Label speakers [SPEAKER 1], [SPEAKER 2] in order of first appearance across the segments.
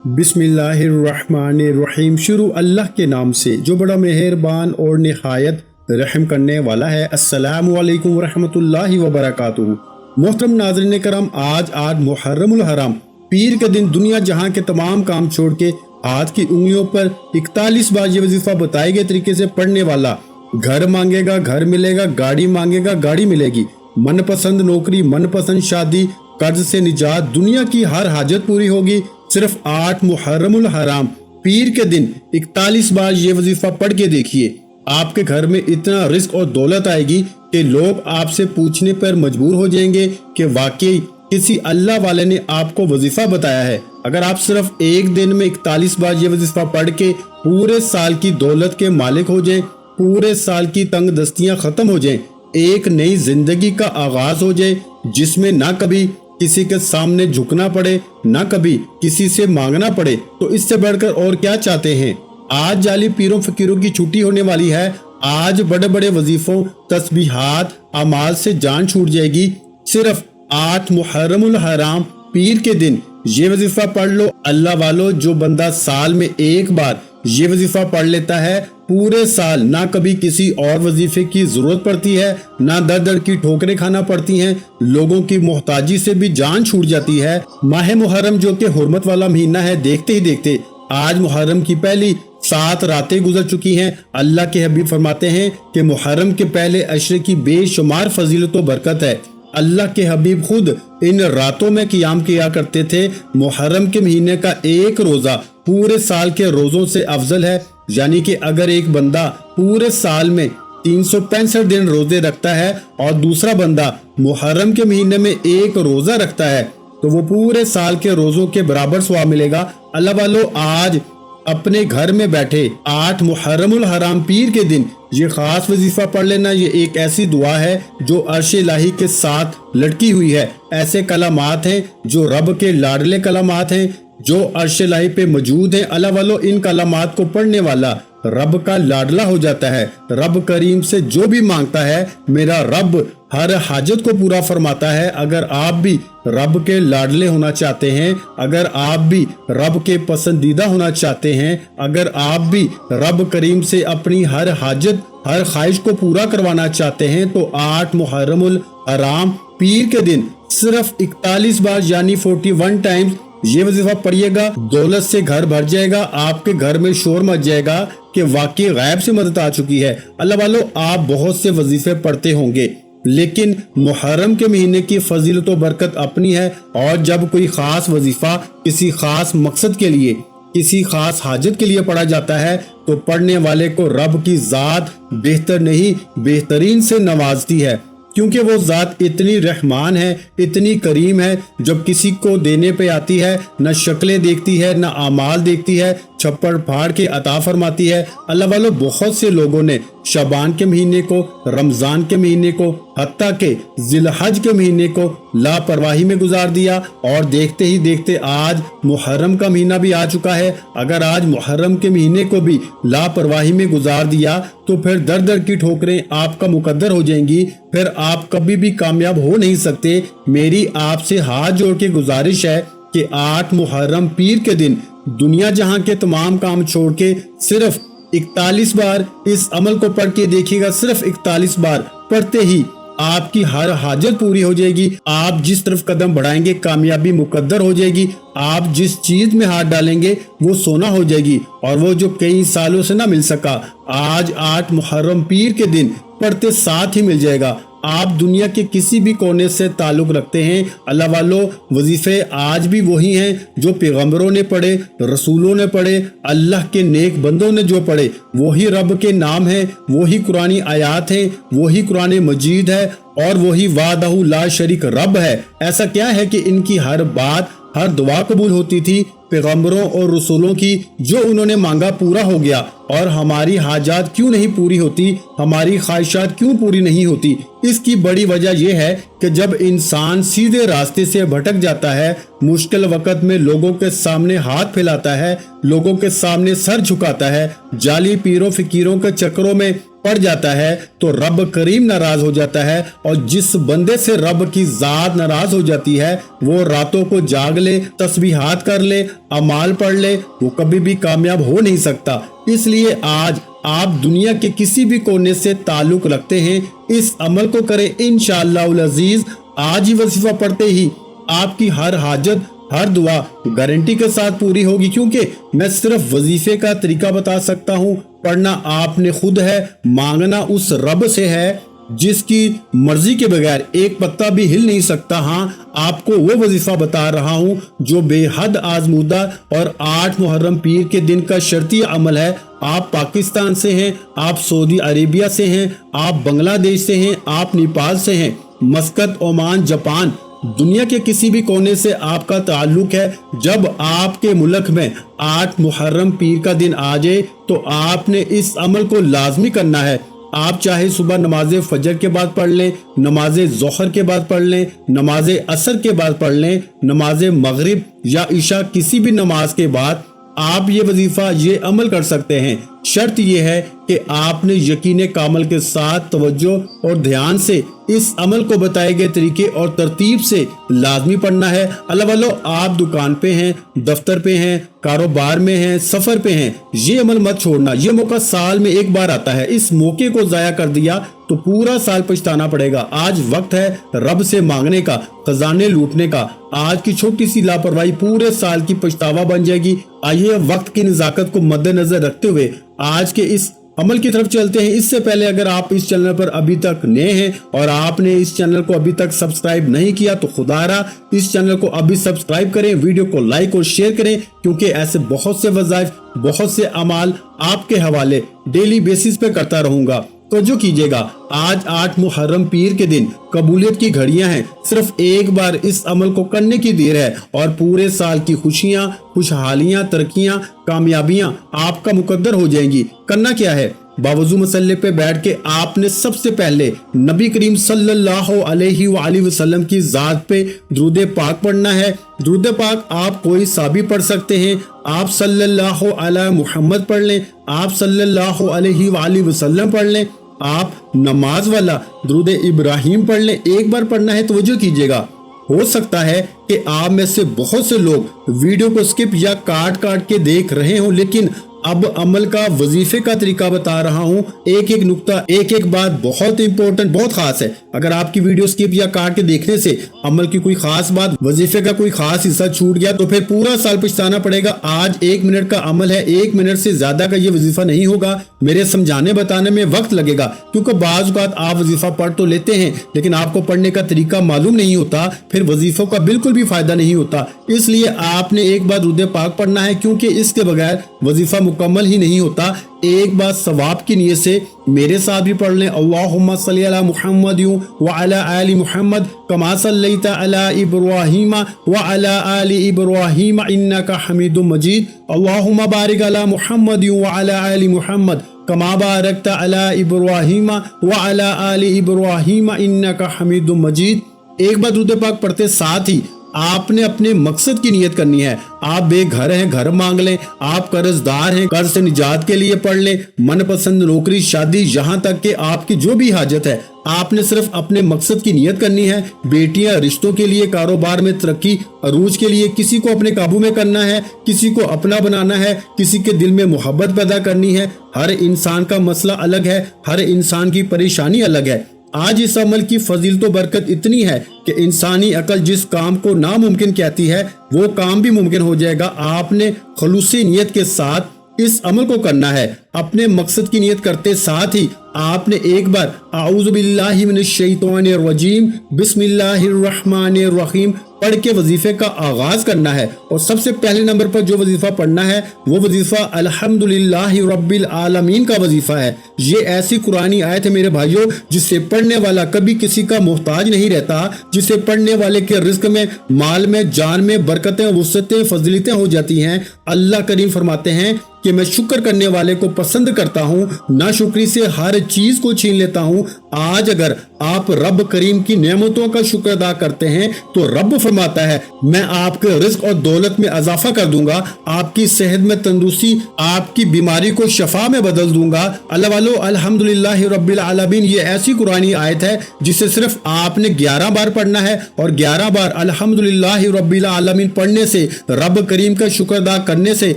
[SPEAKER 1] बिस्मिल्लाहिर्रहमानिर्रहीम। शुरू अल्लाह के नाम से जो बड़ा मेहरबान और निहायत रहम करने वाला है। अस्सलामु अलैकुम वरहमतुल्लाहि वबरकातुहू। मोहतरम नाज़रीन करम, आज मुहर्रमुल हराम पीर के दिन दुनिया जहां के तमाम काम छोड़ के हाथ की उंगलियों पर 41 बार ये वजीफा बताए गए तरीके से पढ़ने वाला, घर मांगेगा घर मिलेगा, गाड़ी मांगेगा गाड़ी मिलेगी, मनपसंद नौकरी, मनपसंद शादी, कर्ज से निजात, दुनिया की हर हाजत पूरी होगी। सिर्फ 8 मुहर्रमुल हराम पीर के दिन 41 बार ये वजीफा पढ़ के देखिए। आपके घर में इतना रिस्क और दौलत आएगी कि लोग आपसे पूछने पर मजबूर हो जाएंगे कि वाकई किसी अल्लाह वाले ने आपको वजीफा बताया है। अगर आप सिर्फ एक दिन में 41 बार ये वजीफा पढ़ के पूरे साल की दौलत के मालिक हो जाएं, पूरे साल की तंग दस्तियां खत्म हो जाएं, एक नई जिंदगी का आगाज हो जाए जिसमें ना कभी किसी के सामने झुकना पड़े, ना कभी किसी से मांगना पड़े, तो इससे बढ़कर और क्या चाहते हैं। आज जाली पीरों फकीरों की छुट्टी होने वाली है। आज बड़े बड़े वजीफों, तस्बीहात, अमाल से जान छूट जाएगी। सिर्फ 8 मुहर्रमुल हराम पीर के दिन ये वजीफा पढ़ लो। अल्लाह वालो, जो बंदा साल में एक बार ये वजीफा पढ़ लेता है, पूरे साल ना कभी किसी और वजीफे की जरूरत पड़ती है, ना दर दर की ठोकरें खाना पड़ती हैं, लोगों की मोहताजी से भी जान छूट जाती है। माह मुहर्रम जो कि हुर्मत वाला महीना है, देखते ही देखते आज मुहर्रम की पहली 7 रातें गुजर चुकी हैं। अल्लाह के हबीब फरमाते हैं कि मुहर्रम के पहले अशरे की बेशुमार फजीलत व बरकत है। अल्लाह के हबीब खुद इन रातों में क़ियाम किया करते थे। मुहर्रम के महीने का एक रोजा पूरे साल के रोजों से अफजल है। यानी कि अगर एक बंदा पूरे साल में 365 दिन रोजे रखता है और दूसरा बंदा मुहर्रम के महीने में एक रोजा रखता है, तो वो पूरे साल के रोजों के बराबर सवाब मिलेगा। अल्लाह वालों, आज अपने घर में बैठे 8 मुहर्रमुल हराम पीर के दिन ये खास वजीफा पढ़ लेना। ये एक ऐसी दुआ है जो अर्श इलाही के साथ लटकी हुई है। ऐसे कलामात हैं जो रब के लाडले कलामात हैं, जो अर्श इलाही पे मौजूद हैं। अल्लाह वालों, इन कलामात को पढ़ने वाला रब का लाडला हो जाता है। रब करीम से जो भी मांगता है, मेरा रब हर हाजत को पूरा फरमाता है। अगर आप भी रब के लाडले होना चाहते हैं, अगर आप भी रब के पसंदीदा होना चाहते हैं, अगर आप भी रब करीम से अपनी हर हाजत, हर ख्वाहिश को पूरा करवाना चाहते हैं, तो 8 मुहर्रमुल हराम पीर के दिन सिर्फ 41 बार यानी 41 टाइम्स ये वजीफा पढ़िएगा। दौलत से घर भर जाएगा, आपके घर में शोर मच जाएगा कि वाकई गैब से मदद आ चुकी है। अल्लाह वालों, आप बहुत से वजीफे पढ़ते होंगे, लेकिन मुहर्रम के महीने की फजीलत व बरकत अपनी है। और जब कोई खास वजीफा किसी खास मकसद के लिए, किसी खास हाजत के लिए पढ़ा जाता है, तो पढ़ने वाले को रब की जात बेहतर नहीं बेहतरीन से नवाजती है, क्योंकि वो जात इतनी रहमान है, इतनी करीम है। जब किसी को देने पे आती है, न शक्लें देखती है, न आमाल देखती है, छप्पड़ फाड़ के अता फरमाती है। अल्लाह वालों, बहुत से लोगों ने शबान के महीने को, रमजान के महीने को, हत्ता के जिलहज के महीने को लापरवाही में गुजार दिया, और देखते ही देखते आज मुहर्रम का महीना भी आ चुका है। अगर आज मुहर्रम के महीने को भी लापरवाही में गुजार दिया, तो फिर दर दर की ठोकरें आपका मुकद्दर हो जाएंगी, फिर आप कभी भी कामयाब हो नहीं सकते। मेरी आपसे हाथ जोड़ के गुजारिश है कि 8 मुहर्रम पीर के दिन दुनिया जहां के तमाम काम छोड़ के सिर्फ 41 बार इस अमल को पढ़ के देखिएगा। सिर्फ 41 बार पढ़ते ही आपकी हर हाजत पूरी हो जाएगी। आप जिस तरफ कदम बढ़ाएंगे, कामयाबी मुकद्दर हो जाएगी। आप जिस चीज में हाथ डालेंगे वो सोना हो जाएगी, और वो जो कई सालों से ना मिल सका, आज 8 मुहर्रम पीर के दिन पढ़ते साथ ही मिल जाएगा। आप दुनिया के किसी भी कोने से ताल्लुक रखते हैं, अल्लाह वालों, वजीफे आज भी वही हैं जो पैगंबरों ने पढ़े, रसूलों ने पढ़े, अल्लाह के नेक बंदों ने जो पढ़े, वही रब के नाम है, वही कुरानी आयात है, वही कुरान मजीद है, और वही वादहु ला शरीक रब है। ऐसा क्या है कि इनकी हर बात, हर दुआ कबूल होती थी पैगंबरों और रसूलों की, जो उन्होंने मांगा पूरा हो गया। और हमारी हाजात क्यों नहीं पूरी होती, हमारी ख्वाहिशात क्यों पूरी नहीं होती? इसकी बड़ी वजह यह है कि जब इंसान सीधे रास्ते से भटक जाता है, मुश्किल वक्त में लोगों के सामने हाथ फैलाता है, लोगों के सामने सर झुकाता है, जाली पीरों फकीरों के चक्करों में पड़ जाता है तो रब करीम नाराज हो जाता है, और जिस बंदे से रब की जात नाराज हो जाती है वो रातों को जाग ले, तस्बीहात कर ले, अमाल पढ़ ले, वो कभी भी कामयाब हो नहीं सकता। इसलिए आज आप दुनिया के किसी भी कोने से ताल्लुक रखते हैं, इस अमल को करें इंशाअल्लाह अजीज। आज ही वजीफा पढ़ते ही आपकी हर हाजत, हर दुआ गारंटी के साथ पूरी होगी, क्योंकि मैं सिर्फ वजीफे का तरीका बता सकता हूँ। पढ़ना आपने खुद है, मांगना उस रब से है जिसकी मर्जी के बगैर एक पत्ता भी हिल नहीं सकता। हाँ, आपको वो वजीफा बता रहा हूँ जो बेहद आजमूदा और 8 मुहर्रम पीर के दिन का शर्ती अमल है। आप पाकिस्तान से हैं, आप सऊदी अरेबिया से हैं, आप बांग्लादेश से हैं, आप नेपाल से हैं, मस्कत, ओमान, जापान, दुनिया के किसी भी कोने से आपका ताल्लुक है। जब आपके मुल्क में 8 मुहर्रम पीर का दिन आ जाए तो आपने इस अमल को लाजमी करना है। आप चाहे सुबह नमाज फजर के बाद पढ़ लें, नमाज ज़ोहर के बाद पढ़ लें, नमाज असर के बाद पढ़ लें, नमाज मगरिब या इशा, किसी भी नमाज के बाद आप ये वजीफा, ये अमल कर सकते हैं। शर्त ये है कि आपने यकीन कामल के साथ तवज्जो और ध्यान से इस अमल को बताए गए तरीके और तरतीब से लाजमी पढ़ना है। अल्लाह वालो, आप दुकान पे हैं, दफ्तर पे हैं, कारोबार में हैं, सफर पे हैं, ये अमल मत छोड़ना। ये मौका साल में एक बार आता है, इस मौके को जाया कर दिया तो पूरा साल पछताना पड़ेगा। आज वक्त है रब से मांगने का, खजाने लूटने का। आज की छोटी सी लापरवाही पूरे साल की पछतावा बन जाएगी। आइए वक्त की नजाकत को मद्देनजर रखते हुए आज के इस अमल की तरफ चलते हैं। इससे पहले अगर आप इस चैनल पर अभी तक नए हैं और आपने इस चैनल को अभी तक सब्सक्राइब नहीं किया तो खुदारा इस चैनल को अभी सब्सक्राइब करें, वीडियो को लाइक और शेयर करें, क्योंकि ऐसे बहुत से वज़ाइफ, बहुत से अमाल आपके हवाले डेली बेसिस पे करता रहूंगा। तो जो कीजिएगा, आज 8 मुहर्रम पीर के दिन कबूलियत की घड़ियां हैं। सिर्फ एक बार इस अमल को करने की देर है और पूरे साल की खुशियां, खुशहालियां, तरक्कियां, कामयाबियां आपका मुकद्दर हो जाएंगी। करना क्या है, बावजू मसल्ले पे बैठ के आपने सबसे पहले नबी करीम सल्लल्लाहु अलैहि वसल्लम की जात पे दुरूद पाक पढ़ना है। दुरूद पाक आप कोई सा भी पढ़ सकते हैं। आप सल्लल्लाहु अला मुहम्मद पढ़ लें, आप सल्लल्लाहु अलैहि वसल्लम पढ़ लें, आप नमाज वाला दुरूद इब्राहिम पढ़ लें। एक बार पढ़ना है, तवज्जो कीजिएगा। हो सकता है कि आप में से बहुत से लोग वीडियो को स्किप या काट काट के देख रहे हो, लेकिन अब अमल का, वजीफे का तरीका बता रहा हूँ। एक एक नुक्ता, एक एक बात बहुत इंपॉर्टेंट, बहुत खास है। अगर आपकी वीडियो स्किप या काट के देखने से अमल की कोई खास बात, वजीफे का कोई खास हिस्सा छूट गया तो फिर पूरा साल पछताना पड़ेगा। आज 1 मिनट का अमल है, 1 मिनट से ज्यादा का ये वजीफा नहीं होगा। मेरे समझाने बताने में वक्त लगेगा, क्योंकि बाज़ औक़ात आप वजीफा पढ़ तो लेते हैं लेकिन आपको पढ़ने का तरीका मालूम नहीं होता, फिर वजीफों का बिल्कुल भी फायदा नहीं होता। इसलिए आपने एक बार दुरूद पाक पढ़ना है, क्योंकि इसके बगैर वजीफा मुकम्मल ही नहीं होता। एक बार सवाब की नियत से मेरे साथ भी पढ़ लें, अल्लाहुम्मा सल्ली अला मुहम्मद व अला आलि मुहम्मद कमा सल्लैता अला इब्राहीम व अला आलि इब्राहीम इन्नका हमीदुम मजीद। अल्लाहुम्मा बारिक अला मुहम्मद व अला आलि मुहम्मद कमा बारकता अला इब्राहीम व अला आलि इब्राहीम इन्नका हमीदुम मजीद। एक बार दुरूद पाक पढ़ते साथ ही आपने अपने मकसद की नियत करनी है। आप बेघर हैं, घर मांग लें, आप कर्जदार हैं, कर्ज से निजात के लिए पढ़ लें, मनपसंद नौकरी, शादी, यहाँ तक कि आपकी जो भी हाजत है, आपने सिर्फ अपने मकसद की नियत करनी है। बेटियां, रिश्तों के लिए, कारोबार में तरक्की, अरूज के लिए, किसी को अपने काबू में करना है, किसी को अपना बनाना है, किसी के दिल में मोहब्बत पैदा करनी है। हर इंसान का मसला अलग है, हर इंसान की परेशानी अलग है। आज इस अमल की फजीलत व बरकत इतनी है कि इंसानी अकल जिस काम को नामुमकिन कहती है वो काम भी मुमकिन हो जाएगा। आपने खुलूसी नियत के साथ इस अमल को करना है। अपने मकसद की नियत करते साथ ही आपने एक बार आऊज़ु बिल्लाहि मिनश शैतानिर रजीम बिस्मिल्लाहिर रहमानिर रहीम पढ़ के वजीफे का आगाज करना है। और सबसे पहले नंबर पर जो वजीफा पढ़ना है वो वजीफा अल्हम्दुलिल्लाहि रब्बिल आलमीन का वजीफा है। ये ऐसी कुरानी आयत है मेरे भाइयों, जिसे पढ़ने वाला कभी किसी का मोहताज नहीं रहता, जिसे पढ़ने वाले के रिस्क में, माल में, जान में बरकतें, वुसअतें, फजीलतें हो जाती हैं। अल्लाह करीम फरमाते हैं कि मैं शुक्र करने वाले को पसंद करता हूँ, नाशुक्री से हर चीज को छीन लेता हूँ। आज अगर آپ رب کریم کی نعمتوں کا شکر ادا کرتے ہیں تو رب فرماتا ہے میں آپ کے رزق اور دولت میں اضافہ کر دوں گا، آپ کی صحت میں تندرستی، آپ کی بیماری کو شفا میں بدل دوں گا۔ اللہ والو الحمدللہ رب العالمین، یہ ایسی قرآنی آیت ہے جسے صرف آپ نے 11 بار پڑھنا ہے، اور 11 بار الحمدللہ رب العالمین پڑھنے سے، رب کریم کا شکر ادا کرنے سے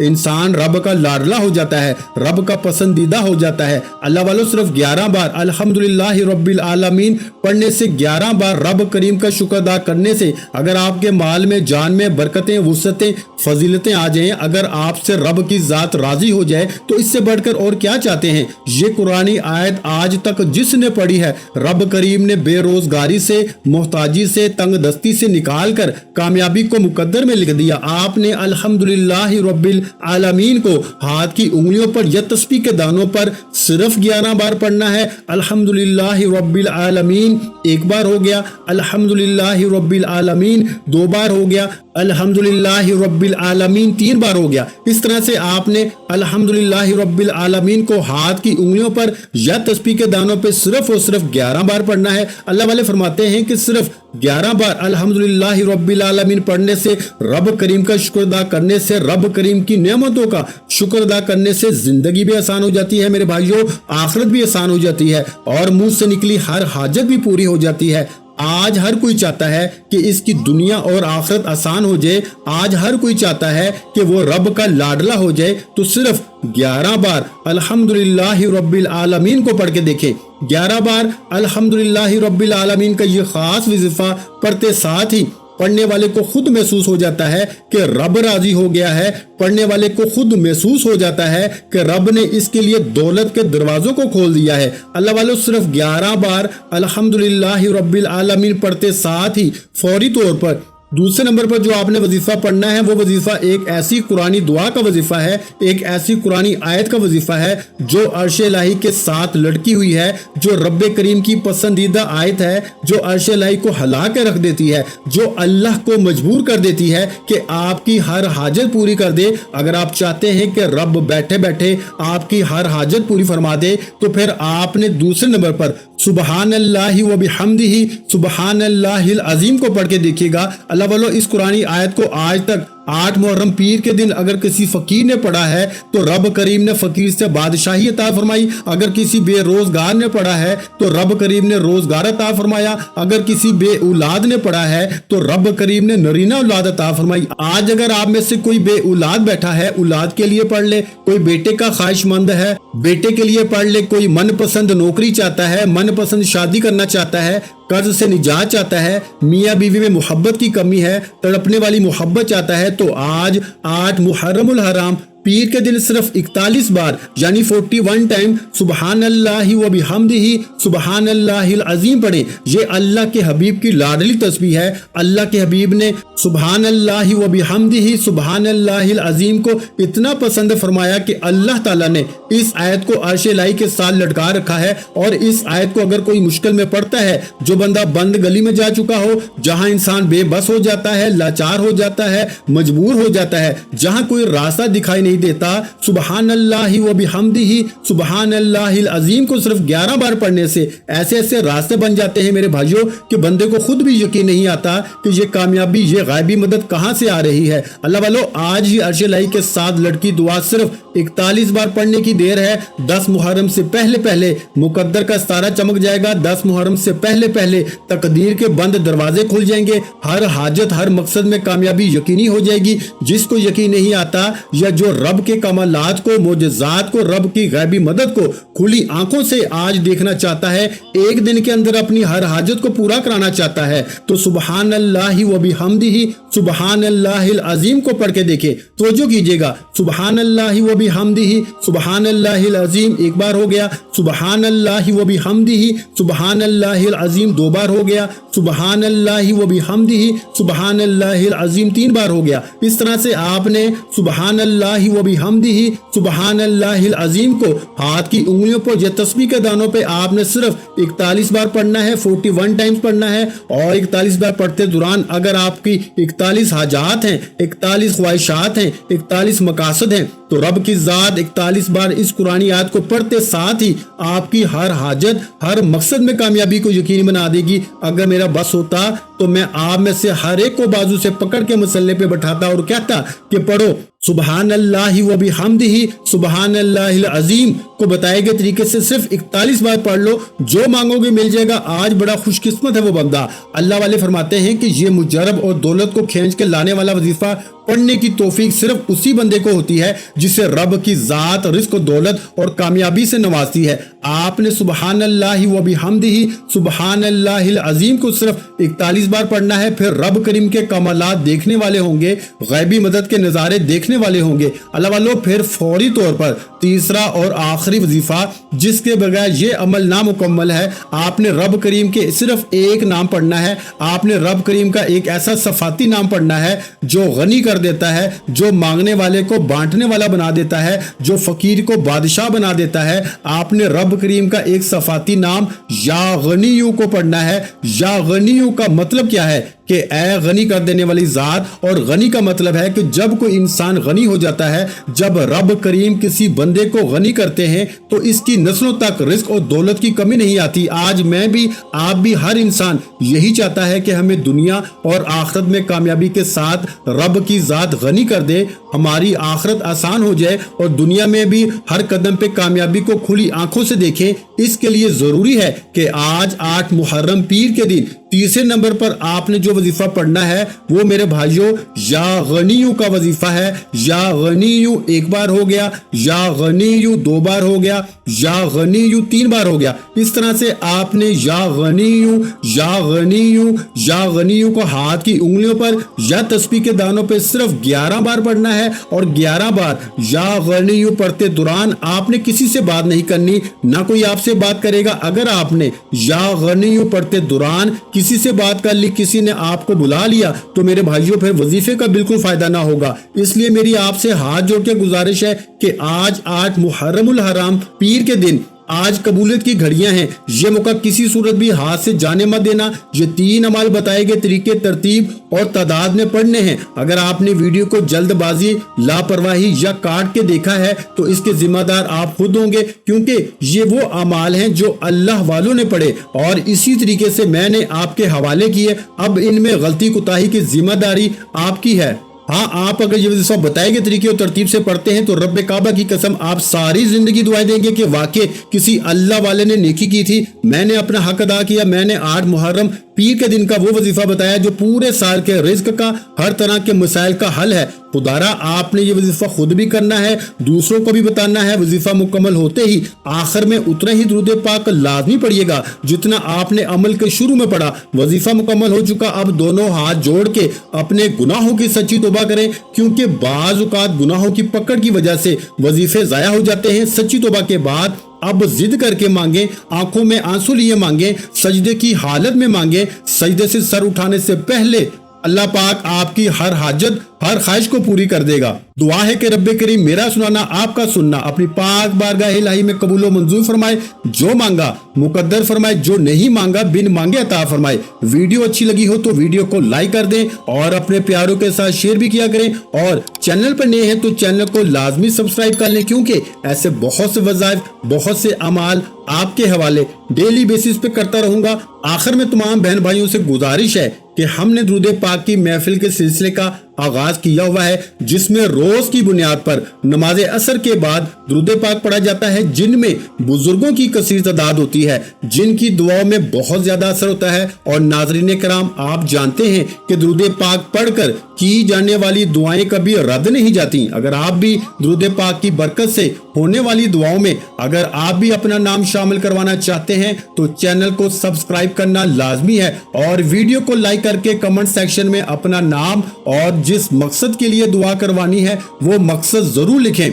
[SPEAKER 1] انسان رب کا لاڈلا ہو جاتا ہے، رب کا پسندیدہ ہو جاتا ہے۔ اللہ والو صرف 11 بار الحمدللہ رب العالمین پڑھنے سے، 11 بار رب کریم کا شکر ادا کرنے سے اگر آپ کے مال میں، جان میں برکتیں، وسعتیں، فضیلتیں آ جائیں، اگر آپ سے رب کی ذات راضی ہو جائے تو اس سے بڑھ کر اور کیا چاہتے ہیں؟ یہ قرآنی آیت آج تک جس نے پڑھی ہے، رب کریم نے بے روزگاری سے، محتاجی سے، تنگ دستی سے نکال کر کامیابی کو مقدر میں لکھ دیا۔ آپ نے الحمدللہ رب العالمین کو ہاتھ کی انگلیوں پر یا تسبیح کے دانوں پر صرف 11 بار پڑھنا ہے۔ الحمدللہ رب العالمین 1 بار ہو گیا، الحمدللہ رب العالمین 2 بار ہو گیا، الحمدللہ رب العالمین 3 بار ہو گیا۔ اس طرح سے آپ نے الحمدللہ رب العالمین کو ہاتھ کی انگلیوں پر یا تسبیح کے دانوں پہ صرف اور صرف 11 بار پڑھنا ہے۔ اللہ والے فرماتے ہیں کہ صرف 11 بار الحمدللہ رب العالمین پڑھنے سے، رب کریم کا شکر ادا کرنے سے، رب کریم کی نعمتوں کا شکر ادا کرنے سے زندگی بھی آسان ہو جاتی ہے میرے بھائیوں، آخرت بھی آسان ہو جاتی ہے، اور منہ سے نکلی ہر حاجت بھی پوری ہو جاتی ہے۔ آج ہر کوئی چاہتا ہے کہ اس کی دنیا اور آخرت آسان ہو جائے، آج ہر کوئی چاہتا ہے کہ وہ رب کا لاڈلا ہو جائے، تو صرف 11 بار الحمدللہ رب العالمین کو پڑھ کے دیکھیں۔ 11 بار الحمدللہ رب العالمین کا یہ خاص وظیفہ پڑھتے ساتھ ہی پڑھنے والے کو خود محسوس ہو جاتا ہے کہ رب راضی ہو گیا ہے، پڑھنے والے کو خود محسوس ہو جاتا ہے کہ رب نے اس کے لیے دولت کے دروازوں کو کھول دیا ہے۔ اللہ والوں صرف 11 بار الحمدللہ رب العالمین پڑھتے ساتھ ہی فوری طور پر دوسرے نمبر پر جو آپ نے وظیفہ پڑھنا ہے، وہ وظیفہ ایک ایسی قرآنی دعا کا وظیفہ ہے، ایک ایسی قرآنی آیت کا وظیفہ ہے جو عرش الہی کے ساتھ لڑکی ہوئی ہے، جو رب کریم کی پسندیدہ آیت ہے، جو عرش الہی کو ہلا کے رکھ دیتی ہے، جو اللہ کو مجبور کر دیتی ہے کہ آپ کی ہر حاجت پوری کر دے۔ اگر آپ چاہتے ہیں کہ رب بیٹھے بیٹھے آپ کی ہر حاجت پوری فرما دے، تو پھر آپ نے دوسرے نمبر پر سبحان اللہ و بحمدہ سبحان اللہ العظیم کو پڑھ کے دیکھیے گا۔ اللہ والو اس قرآنی آیت کو آج تک 8 محرم پیر کے دن اگر کسی فقیر نے پڑھا ہے تو رب کریم نے فقیر سے بادشاہی عطا فرمائی، اگر کسی بے روزگار نے پڑھا ہے تو رب کریم نے روزگار عطا فرمایا، اگر کسی بے اولاد نے پڑھا ہے تو رب کریم نے نرینہ اولاد عطا فرمائی۔ آج اگر آپ میں سے کوئی بے اولاد بیٹھا ہے، اولاد کے لیے پڑھ لے، کوئی بیٹے کا خواہش مند ہے بیٹے کے لیے پڑھ لے، کوئی من پسند نوکری چاہتا ہے، من پسند شادی کرنا چاہتا ہے، قرض سے نجات چاہتا ہے، میاں بیوی میں محبت کی کمی ہے، تڑپنے والی محبت چاہتا ہے، تو آج 8 محرم الحرام پیر کے دن صرف 41 بار یعنی 41 ٹائم سبحان اللہ و بحمدہ سبحان اللہ العظیم پڑھیں۔ یہ اللہ کے حبیب کی لاڈلی تسبیح ہے۔ اللہ کے حبیب نے سبحان اللہ و بحمدہ سبحان اللہ العظیم کو اتنا پسند فرمایا کہ اللہ تعالیٰ نے اس آیت کو عرش الہی کے ساتھ لٹکا رکھا ہے، اور اس آیت کو اگر کوئی مشکل میں پڑھتا ہے، جو بندہ بند گلی میں جا چکا ہو، جہاں انسان بے بس ہو جاتا ہے، لاچار ہو جاتا ہے، مجبور ہو جاتا ہے، جہاں کوئی راستہ دکھائی نہیں دیتا، سبحان اللہ و بحمدہ سبحان اللہ العظیم کو صرف 11 بار پڑھنے سے ایسے ایسے راستے بن جاتے ہیں میرے بھائیوں کہ بندے کو خود بھی یقین نہیں آتا کہ یہ کامیابی، یہ غیبی مدد کہاں سے آ رہی ہے۔ اللہ والو آج ہی عرش الہی کے ساتھ لڑکی دعا صرف 41 بار پڑھنے کی دیر ہے۔ 10 محرم سے پہلے پہلے مقدر کا ستارہ چمک جائے گا، 10 محرم سے پہلے پہلے تقدیر کے بند دروازے کھل جائیں گے، ہر حاجت، ہر مقصد میں کامیابی یقینی ہو جائے گی۔ جس کو یقین نہیں آتا یا جو رب کے کمالات کو، معجزات کو، رب کی غیبی مدد کو کھلی آنکھوں سے آج دیکھنا چاہتا ہے، ایک دن کے اندر اپنی ہر حاجت کو پورا کرانا چاہتا ہے، تو سبحان اللہ و بحمدہ سبحان اللہ العظیم کو پڑھ کے دیکھے۔ توجہ کیجئے گا، سبحان اللہ و بحمدہ سبحان اللہ العظیم 1 بار ہو گیا، سبحان اللہ و بحمدہ سبحان اللہ العظیم 2 بار ہو گیا، سبحان اللہ و بحمدہ سبحان اللہ العظیم 3 بار ہو گیا۔ اس طرح سے آپ نے سبحان اللہ و بحمدہ سبحان اللہ العظیم کو ہاتھ کی انگلیوں پر یا تسبیح کے دانوں پہ آپ نے صرف 41 بار پڑھنا ہے، 41 ٹائمز پڑھنا ہے، اور 41 بار پڑھتے دوران اگر آپ کی 41 حاجات ہیں، 41 خواہشات ہیں، 41 مقاصد ہیں، تو تو رب کی ذات 41 بار اس قرآنی آیت کو پڑھتے ساتھ ہی آپ کی ہر حاجت ہر مقصد میں کامیابی کو یقینی بنا دے گی۔ اگر میرا بس ہوتا تو میں آپ میں سے ہر ایک کو بازو سے پکڑ کے مسلح پہ بٹھاتا اور کہتا کہ پڑھو سبحان اللہ و بحمدہ سبحان اللہ العظیم کو بتائے گئے طریقے سے صرف 41 بار پڑھ لو، جو مانگو گے مل جائے گا۔ آج بڑا خوش قسمت ہے وہ بندہ۔ اللہ والے فرماتے ہیں کہ یہ مجرب اور دولت کو کھینچ کے لانے والا وظیفہ پڑھنے کی توفیق صرف اسی بندے کو ہوتی ہے جسے رب کی ذات رزق و دولت اور کامیابی سے نوازتی ہے۔ آپ نے سبحان اللہ و بحمدہ سبحان اللہ العظیم کو صرف 41 بار پڑھنا ہے، پھر رب کریم کے کمالات دیکھنے والے ہوں گے، غیبی مدد کے نظارے دیکھنے والے ہوں گے۔ اللہ والوں پھر فوری طور پر تیسرا اور آخری وظیفہ جس کے بغیر یہ عمل نامکمل ہے، آپ نے رب کریم کے صرف ایک نام پڑھنا ہے۔ آپ نے رب کریم کا ایک ایسا صفاتی نام پڑھنا ہے جو غنی کر دیتا ہے، جو مانگنے والے کو بانٹنے والا بنا دیتا ہے، جو فقیر کو بادشاہ بنا دیتا ہے۔ آپ نے رب کریم کا ایک صفاتی نام یا غنیو کو پڑھنا ہے۔ یا غنیو کا مطلب کیا ہے کہ اے غنی کر دینے والی ذات، اور غنی کا مطلب ہے کہ جب کوئی انسان غنی ہو جاتا ہے، جب رب کریم کسی بندے کو غنی کرتے ہیں تو اس کی نسلوں تک رزق اور دولت کی کمی نہیں آتی۔ آج میں بھی، آپ بھی، ہر انسان یہی چاہتا ہے کہ ہمیں دنیا اور آخرت میں کامیابی کے ساتھ رب کی ذات غنی کر دے، ہماری آخرت آسان ہو جائے اور دنیا میں بھی ہر قدم پہ کامیابی کو کھلی آنکھوں سے دیکھیں۔ اس کے لیے ضروری ہے کہ آج 8 محرم پیر کے دن تیسرے نمبر پر آپ نے جو وظیفہ پڑھنا ہے وہ میرے بھائیوں یا غنیو کا وظیفہ ہے۔ یا غنیو ایک بار ہو گیا، یا غنیو 2 بار ہو گیا، یا غنیو 3 بار ہو گیا۔ اس طرح سے آپ نے یا غنیو یا غنیو یا غنیو کو ہاتھ کی انگلیوں پر یا تسبیح کے دانوں پہ صرف 11 بار پڑھنا ہے، اور 11 بار یا غنیو پڑھتے دوران آپ نے کسی سے بات نہیں کرنی، نہ کوئی آپ سے بات کرے گا۔ اگر آپ نے یا غنیو پڑھتے دوران کسی سے بات کر لی، کسی نے آپ کو بلا لیا، تو میرے بھائیوں پھر وظیفے کا بالکل فائدہ نہ ہوگا۔ اس لیے میری آپ سے ہاتھ جوڑ کے گزارش ہے کہ آج 8 محرم الحرام پیر کے دن، آج قبولیت کی گھڑیاں ہیں، یہ موقع کسی صورت بھی ہاتھ سے جانے مت دینا۔ یہ 3 عمال بتائے گئے طریقے، ترتیب اور تعداد میں پڑھنے ہیں۔ اگر آپ نے ویڈیو کو جلد بازی، لاپرواہی یا کاٹ کے دیکھا ہے تو اس کے ذمہ دار آپ خود ہوں گے، کیونکہ یہ وہ اعمال ہیں جو اللہ والوں نے پڑھے اور اسی طریقے سے میں نے آپ کے حوالے کیے۔ اب ان میں غلطی کوتاہی کی ذمہ داری آپ کی ہے۔ ہاں، آپ اگر یہ وظیفہ بتائے گئے طریقے اور ترتیب سے پڑھتے ہیں تو رب کعبہ کی قسم آپ ساری زندگی دعائیں دیں گے کہ واقعی کسی اللہ والے نے نیکی کی تھی، میں نے اپنا حق ادا کیا، میں نے 8 محرم پیر کے دن کا وہ وظیفہ بتایا جو پورے سال کے رزق کا، ہر طرح کے مسائل کا حل ہے۔ خدارا آپ نے یہ وظیفہ خود بھی کرنا ہے، دوسروں کو بھی بتانا ہے۔ وظیفہ مکمل ہوتے ہی آخر میں اتنا ہی درود پاک لازمی پڑھیے گا جتنا آپ نے عمل کے شروع میں پڑھا۔ وظیفہ مکمل ہو چکا، اب دونوں ہاتھ جوڑ کے اپنے گناہوں کی سچی توبہ کریں، کیونکہ بعض اوقات گناہوں کی پکڑ کی وجہ سے وظیفے ضائع ہو جاتے ہیں۔ سچی توبہ کے بعد اب ضد کر کے مانگیں، آنکھوں میں آنسو لیے مانگیں، سجدے کی حالت میں مانگیں۔ سجدے سے سر اٹھانے سے پہلے اللہ پاک آپ کی ہر حاجت، ہر خواہش کو پوری کر دے گا۔ دعا ہے کہ رب کریم میرا سنانا، آپ کا سننا اپنی پاک بارگاہ الہی میں قبول و منظور فرمائے، جو مانگا مقدر فرمائے، جو نہیں مانگا بن مانگے عطا فرمائے۔ ویڈیو اچھی لگی ہو تو ویڈیو کو لائک کر دیں اور اپنے پیاروں کے ساتھ شیئر بھی کیا کریں، اور چینل پر نئے ہیں تو چینل کو لازمی سبسکرائب کر لیں، کیونکہ ایسے بہت سے وظائف، بہت سے اعمال آپ کے حوالے ڈیلی بیسس پہ کرتا رہوں گا۔ آخر میں تمام بہن بھائیوں سے گزارش ہے کہ ہم نے درود پاک کی محفل کے سلسلے کا آغاز کیا ہوا ہے، جس میں روز کی بنیاد پر نماز عصر کے بعد درود پاک پڑھا جاتا ہے، جن میں بزرگوں کی کثیر تعداد ہوتی ہے، جن کی دعاؤں میں بہت زیادہ اثر ہوتا ہے۔ اور ناظرین کرام، آپ جانتے ہیں کہ درود پاک پڑھ کر کی جانے والی دعائیں کبھی رد نہیں جاتی۔ اگر آپ بھی درود پاک کی برکت سے ہونے والی دعاؤں میں اگر آپ بھی اپنا نام شامل کروانا چاہتے ہیں تو چینل کو سبسکرائب کرنا لازمی ہے، اور ویڈیو کو لائک کر کے کمنٹ سیکشن میں اپنا نام اور جس مقصد کے لیے دعا کروانی ہے وہ مقصد ضرور لکھیں،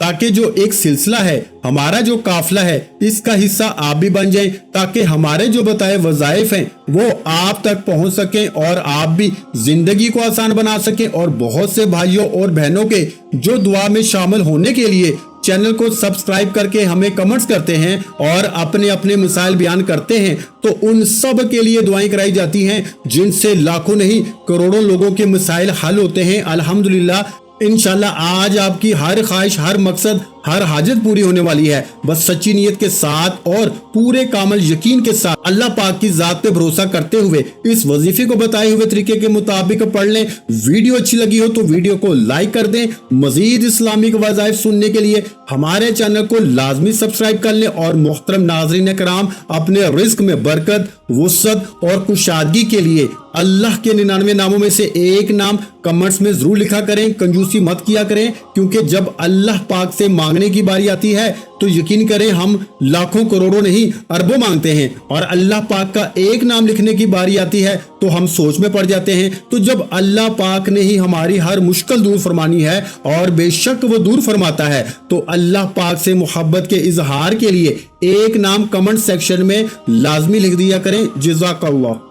[SPEAKER 1] تاکہ جو ایک سلسلہ ہے، ہمارا جو قافلہ ہے، اس کا حصہ آپ بھی بن جائیں، تاکہ ہمارے جو بتائے وظائف ہیں وہ آپ تک پہنچ سکیں اور آپ بھی زندگی کو آسان بنا سکیں۔ اور بہت سے بھائیوں اور بہنوں کے جو دعا میں شامل ہونے کے لیے چینل کو سبسکرائب کر کے ہمیں کمنٹس کرتے ہیں اور اپنے اپنے مسائل بیان کرتے ہیں، تو ان سب کے لیے دعائیں کرائی جاتی ہیں، جن سے لاکھوں نہیں کروڑوں لوگوں کے مسائل حل ہوتے ہیں۔ الحمدللہ इंशाल्लाह आज आपकी हर ख्वाहिश, हर मकसद, हर हाजत पूरी होने वाली है। बस सच्ची नीयत के साथ और पूरे कामिल यकीन के साथ अल्लाह पाक की जात पे भरोसा करते हुए इस वजीफे को बताए हुए तरीके के मुताबिक पढ़ लें। वीडियो अच्छी लगी हो तो वीडियो को लाइक कर दें। मजीद इस्लामिक वज़ाइफ सुनने के लिए हमारे चैनल को लाजमी सब्सक्राइब कर लें। और मोहतरम नाज़रीन कराम, अपने रिस्क में बरकत, वुसअत और कुशादगी के लिए अल्लाह के 99 नामों में से एक नाम कमेंट्स में जरूर लिखा करें। कंजूसी मत किया करें, क्योंकि जब अल्लाह पाक से मांगने की बारी आती है तो यकीन करें हम लाखों करोड़ों नहीं अरबों मांगते हैं, और अल्लाह पाक का एक नाम लिखने की बारी आती है तो हम सोच में पड़ जाते हैं। तो जब अल्लाह पाक ने ही हमारी हर मुश्किल दूर फरमानी है, और बेशक वो दूर फरमाता है, तो अल्लाह पाक से मोहब्बत के इजहार के लिए एक नाम कमेंट सेक्शन में लाजमी लिख दिया करें। जज़ाकल्लाह।